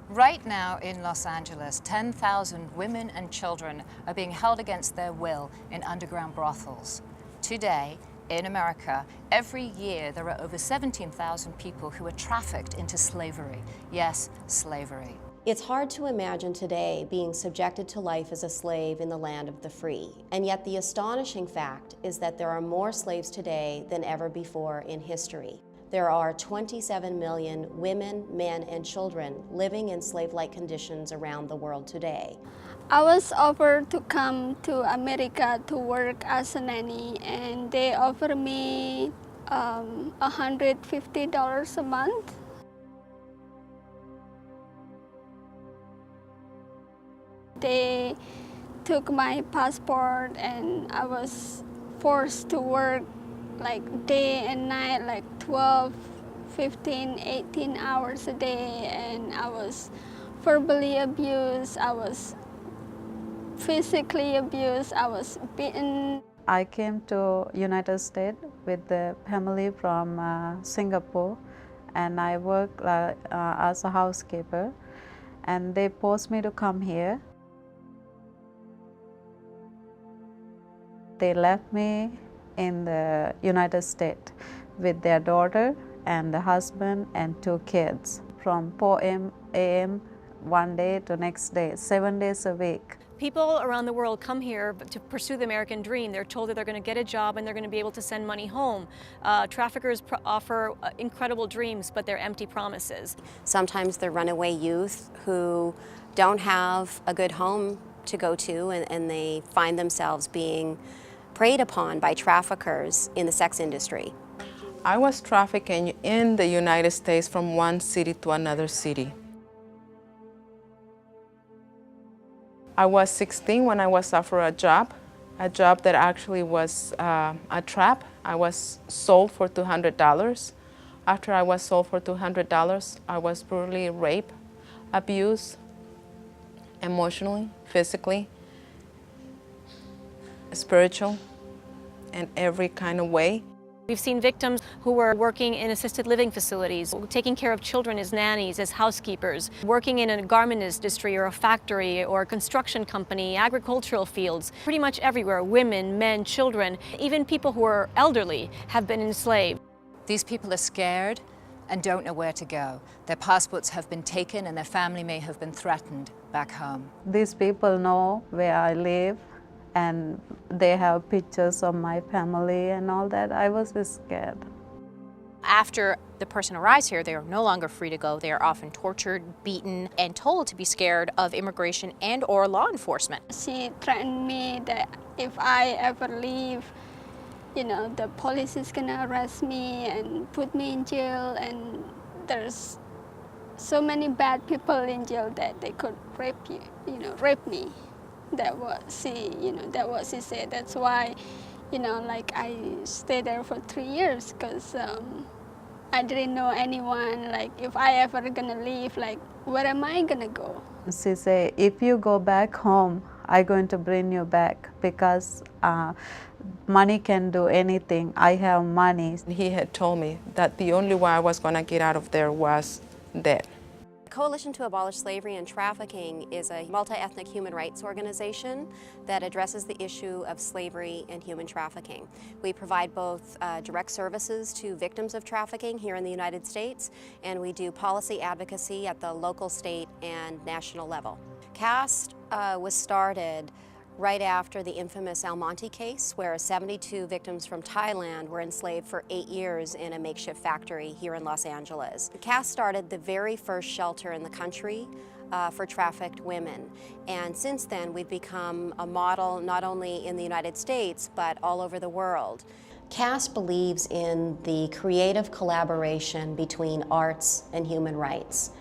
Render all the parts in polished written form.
Right now in Los Angeles, 10,000 women and children are being held against their will in underground brothels. Today, in America, every year there are over 17,000 people who are trafficked into slavery. Yes, slavery. It's hard to imagine today being subjected to life as a slave in the land of the free. And yet the astonishing fact is that there are more slaves today than ever before in history. There are 27 million women, men, and children living in slave-like conditions around the world today. I was offered to come to America to work as a nanny, and they offered me $150 a month. They took my passport and I was forced to work like day and night, like 12, 15, 18 hours a day, and I was verbally abused, I was physically abused, I was beaten. I came to United States with the family from Singapore, and I work as a housekeeper, and they forced me to come here. They left me in the United States with their daughter and the husband and 2 kids from 4 a.m. one day to next day, 7 days a week. People around the world come here to pursue the American dream. They're told that they're going to get a job and they're going to be able to send money home. Traffickers offer incredible dreams, but they're empty promises. Sometimes they're runaway youth who don't have a good home to go to, and they find themselves being preyed upon by traffickers in the sex industry. I was trafficking in the United States from one city to another city. I was 16 when I was offered a job that actually was a trap. I was sold for $200. After I was sold for $200, I was brutally raped, abused, emotionally, physically, spiritual, in every kind of way. We've seen victims who were working in assisted living facilities, taking care of children as nannies, as housekeepers, working in a garment industry or a factory or a construction company, agricultural fields. Pretty much everywhere, women, men, children, even people who are elderly have been enslaved. These people are scared and don't know where to go. Their passports have been taken and their family may have been threatened back home. These people know where I live, and they have pictures of my family and all that. I was scared. After the person arrives here, they are no longer free to go. They are often tortured, beaten, and told to be scared of immigration and or law enforcement. She threatened me that if I ever leave, the police is gonna arrest me and put me in jail, and there's so many bad people in jail that they could rape me. That what she said. That's why, I stayed there for 3 years, because I didn't know anyone. Like, if I ever gonna leave, like, where am I gonna go? She said, if you go back home, I'm going to bring you back, because money can do anything. I have money. He had told me that the only way I was going to get out of there was dead. The Coalition to Abolish Slavery and Trafficking is a multi-ethnic human rights organization that addresses the issue of slavery and human trafficking. We provide both direct services to victims of trafficking here in the United States, and we do policy advocacy at the local, state, and national level. CAST was started right after the infamous Almonte case, where 72 victims from Thailand were enslaved for 8 years in a makeshift factory here in Los Angeles. CAST started the very first shelter in the country for trafficked women. And since then, we've become a model not only in the United States, but all over the world. CAST believes in the creative collaboration between arts and human rights.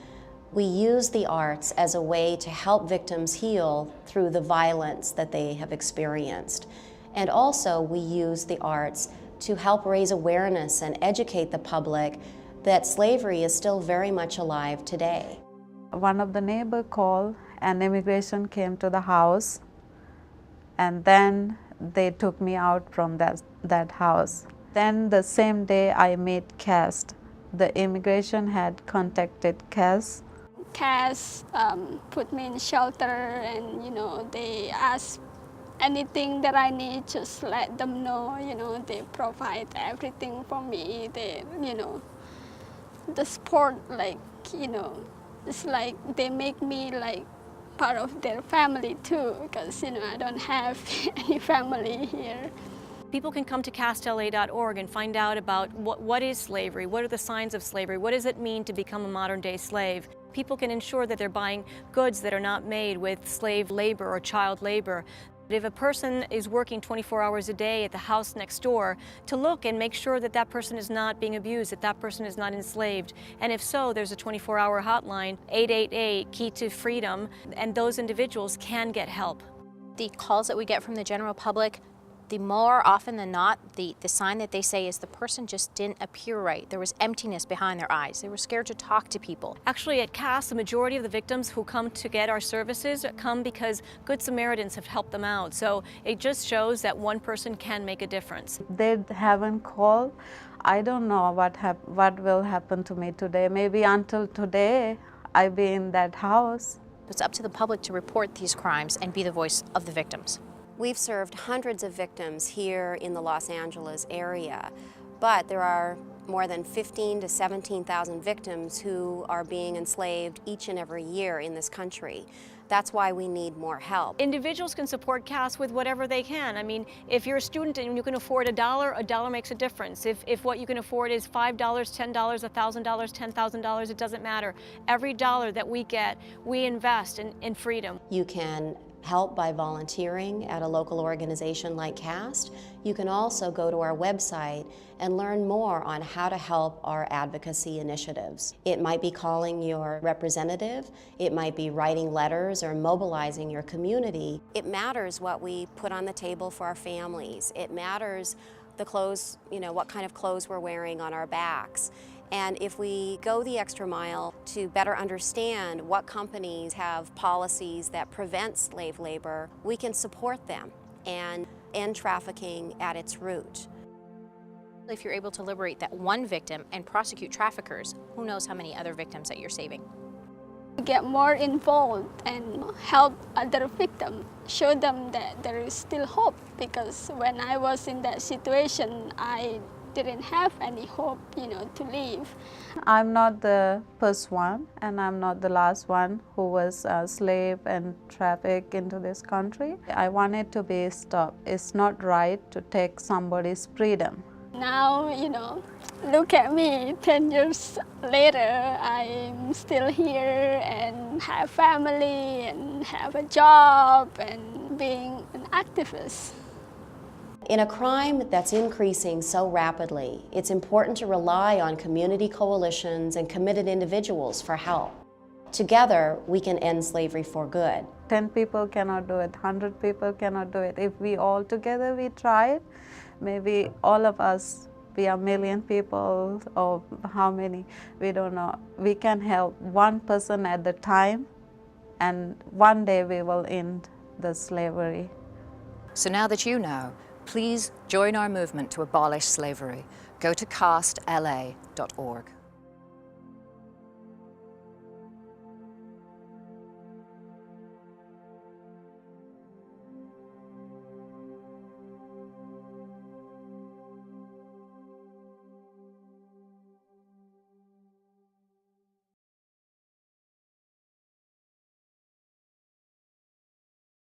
We use the arts as a way to help victims heal through the violence that they have experienced. And also, we use the arts to help raise awareness and educate the public that slavery is still very much alive today. One of the neighbors called, and immigration came to the house, and then they took me out from that house. Then the same day I met CAST. The immigration had contacted CAST. CAS put me in shelter, and they ask anything that I need, just let them know. They provide everything for me. They the support, like it's like they make me like part of their family too, because I don't have any family here. People can come to castla.org and find out about what is slavery, what are the signs of slavery, what does it mean to become a modern-day slave. People can ensure that they're buying goods that are not made with slave labor or child labor. If a person is working 24 hours a day at the house next door, to look and make sure that that person is not being abused, that that person is not enslaved. And if so, there's a 24-hour hotline, 888, Key to Freedom, and those individuals can get help. The calls that we get from the general public, the more often than not, the sign that they say is the person just didn't appear right. There was emptiness behind their eyes. They were scared to talk to people. Actually, at CAS, the majority of the victims who come to get our services come because Good Samaritans have helped them out. So it just shows that one person can make a difference. They haven't called. I don't know what will happen to me today. Maybe until today, I'll be in that house. It's up to the public to report these crimes and be the voice of the victims. We've served hundreds of victims here in the Los Angeles area, but there are more than 15,000 to 17,000 victims who are being enslaved each and every year in this country. That's why we need more help. Individuals can support CAS with whatever they can. I mean, if you're a student and you can afford a dollar makes a difference. If what you can afford is $5, $10, $1,000, $10,000, it doesn't matter. Every dollar that we get, we invest in freedom. You can help by volunteering at a local organization like CAST. You can also go to our website and learn more on how to help our advocacy initiatives. It might be calling your representative, it might be writing letters or mobilizing your community. It matters what we put on the table for our families. It matters the clothes, what kind of clothes we're wearing on our backs. And if we go the extra mile to better understand what companies have policies that prevent slave labor, we can support them and end trafficking at its root. If you're able to liberate that one victim and prosecute traffickers, who knows how many other victims that you're saving. Get more involved and help other victims, show them that there is still hope, because when I was in that situation, I didn't have any hope, to leave. I'm not the first one, and I'm not the last one who was a slave and trafficked into this country. I want it to be stopped. It's not right to take somebody's freedom. Now, look at me, 10 years later, I'm still here and have family and have a job and being an activist. In a crime that's increasing so rapidly, it's important to rely on community coalitions and committed individuals for help. Together, we can end slavery for good. 10 people cannot do it, 100 people cannot do it. If we all together we try it, maybe all of us, we are a million people, or how many, we don't know. We can help one person at a time, and one day we will end the slavery. So now that you know, please join our movement to abolish slavery. Go to castla.org.